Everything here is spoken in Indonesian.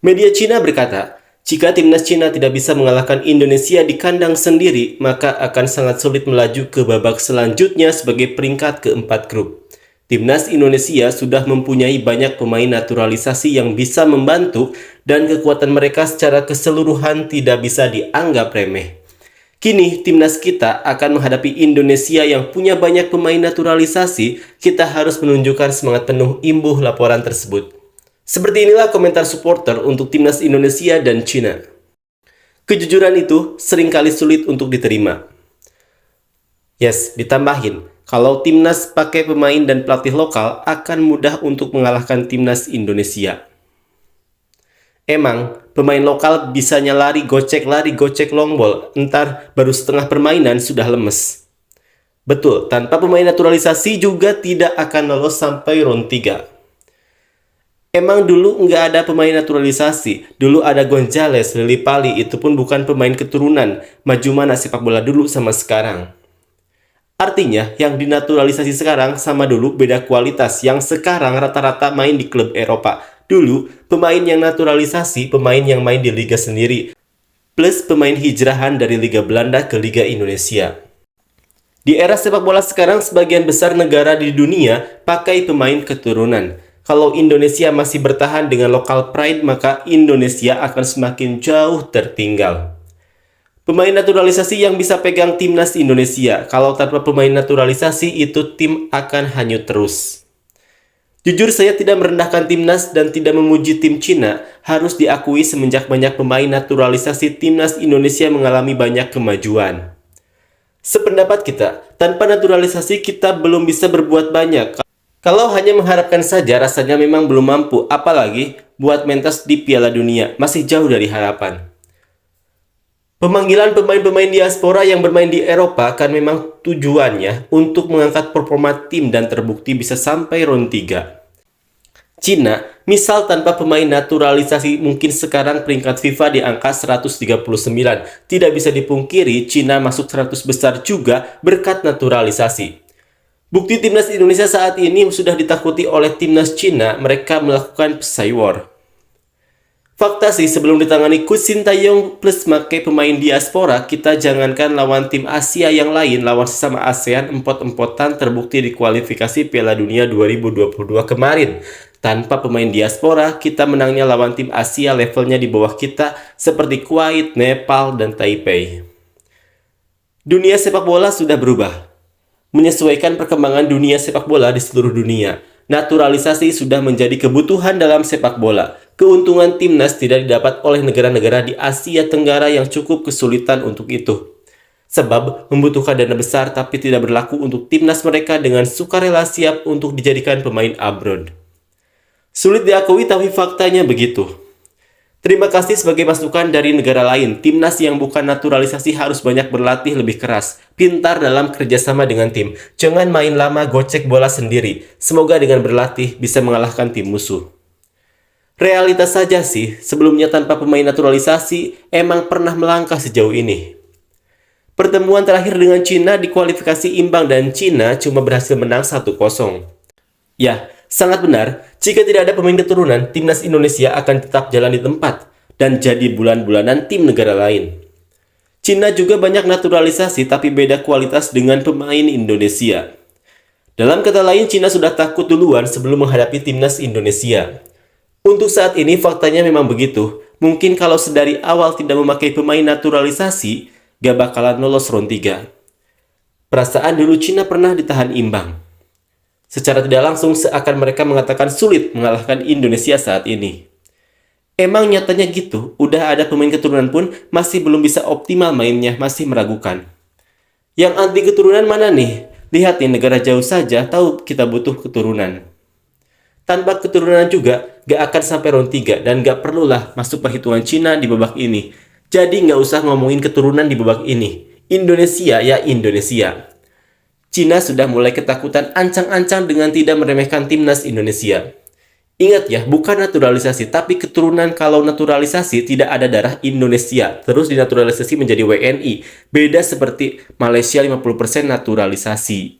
Media Cina berkata, jika timnas Cina tidak bisa mengalahkan Indonesia di kandang sendiri, maka akan sangat sulit melaju ke babak selanjutnya sebagai peringkat keempat grup. Timnas Indonesia sudah mempunyai banyak pemain naturalisasi yang bisa membantu dan kekuatan mereka secara keseluruhan tidak bisa dianggap remeh. Kini, timnas kita akan menghadapi Indonesia yang punya banyak pemain naturalisasi. Kita harus menunjukkan semangat penuh imbuh laporan tersebut. Seperti inilah komentar supporter untuk timnas Indonesia dan Cina. Kejujuran itu seringkali sulit untuk diterima. Yes, ditambahin, kalau timnas pakai pemain dan pelatih lokal akan mudah untuk mengalahkan timnas Indonesia. Emang, pemain lokal bisanya lari gocek long ball, entar baru setengah permainan sudah lemes. Betul, tanpa pemain naturalisasi juga tidak akan lolos sampai round 3. Emang dulu nggak ada pemain naturalisasi, dulu ada Gonzales, Lily Pali, itu pun bukan pemain keturunan, maju mana sepak bola dulu sama sekarang. Artinya, yang dinaturalisasi sekarang sama dulu beda kualitas, yang sekarang rata-rata main di klub Eropa. Dulu, pemain yang naturalisasi, pemain yang main di liga sendiri, plus pemain hijrahan dari Liga Belanda ke Liga Indonesia. Di era sepak bola sekarang, sebagian besar negara di dunia pakai pemain keturunan. Kalau Indonesia masih bertahan dengan local pride, maka Indonesia akan semakin jauh tertinggal. Pemain naturalisasi yang bisa pegang timnas Indonesia. Kalau tanpa pemain naturalisasi, itu tim akan hanyut terus. Jujur saya tidak merendahkan timnas dan tidak memuji tim Cina. Harus diakui semenjak banyak pemain naturalisasi, timnas Indonesia mengalami banyak kemajuan. Sependapat kita, tanpa naturalisasi kita belum bisa berbuat banyak. Kalau hanya mengharapkan saja, rasanya memang belum mampu, apalagi buat mentas di Piala Dunia, masih jauh dari harapan. Pemanggilan pemain-pemain diaspora yang bermain di Eropa kan memang tujuannya untuk mengangkat performa tim dan terbukti bisa sampai round 3. Cina, misal tanpa pemain naturalisasi mungkin sekarang peringkat FIFA di angka 139. Tidak bisa dipungkiri, Cina masuk 100 besar juga berkat naturalisasi. Bukti timnas Indonesia saat ini sudah ditakuti oleh timnas Cina, mereka melakukan Psy War. Fakta sih, sebelum ditangani Coach Sintayong plus pakai pemain diaspora, kita jangankan lawan tim Asia yang lain, lawan sesama ASEAN empot-empotan terbukti di kualifikasi Piala Dunia 2022 kemarin. Tanpa pemain diaspora, kita menangnya lawan tim Asia levelnya di bawah kita seperti Kuwait, Nepal, dan Taipei. Dunia sepak bola sudah berubah. Menyesuaikan perkembangan dunia sepak bola di seluruh dunia. Naturalisasi sudah menjadi kebutuhan dalam sepak bola. Keuntungan timnas tidak didapat oleh negara-negara di Asia Tenggara yang cukup kesulitan untuk itu. Sebab membutuhkan dana besar tapi tidak berlaku untuk timnas mereka dengan sukarela siap untuk dijadikan pemain abroad. Sulit diakui tapi faktanya begitu. Terima kasih sebagai masukan dari negara lain. Timnas yang bukan naturalisasi harus banyak berlatih lebih keras, pintar dalam kerjasama dengan tim. Jangan main lama gocek bola sendiri. Semoga dengan berlatih bisa mengalahkan tim musuh. Realitas saja sih, sebelumnya tanpa pemain naturalisasi emang pernah melangkah sejauh ini. Pertemuan terakhir dengan Cina di kualifikasi imbang dan Cina cuma berhasil menang 1-0. Ya, sangat benar, jika tidak ada pemain keturunan, timnas Indonesia akan tetap jalan di tempat dan jadi bulan-bulanan tim negara lain. Cina juga banyak naturalisasi tapi beda kualitas dengan pemain Indonesia. Dalam kata lain, Cina sudah takut duluan sebelum menghadapi timnas Indonesia. Untuk saat ini faktanya memang begitu. Mungkin kalau sedari awal tidak memakai pemain naturalisasi, gak bakalan lolos round 3. Perasaan dulu Cina pernah ditahan imbang. Secara tidak langsung seakan mereka mengatakan sulit mengalahkan Indonesia saat ini. Emang nyatanya gitu, udah ada pemain keturunan pun masih belum bisa optimal mainnya, masih meragukan. Yang anti keturunan mana nih? Lihat nih, negara jauh saja tahu kita butuh keturunan. Tanpa keturunan juga gak akan sampai round 3 dan gak perlulah masuk perhitungan Cina di babak ini. Jadi gak usah ngomongin keturunan di babak ini. Indonesia ya Indonesia. Cina sudah mulai ketakutan ancang-ancang dengan tidak meremehkan timnas Indonesia. Ingat ya, bukan naturalisasi, tapi keturunan. Kalau naturalisasi tidak ada darah Indonesia, terus dinaturalisasi menjadi WNI. Beda seperti Malaysia 50% naturalisasi.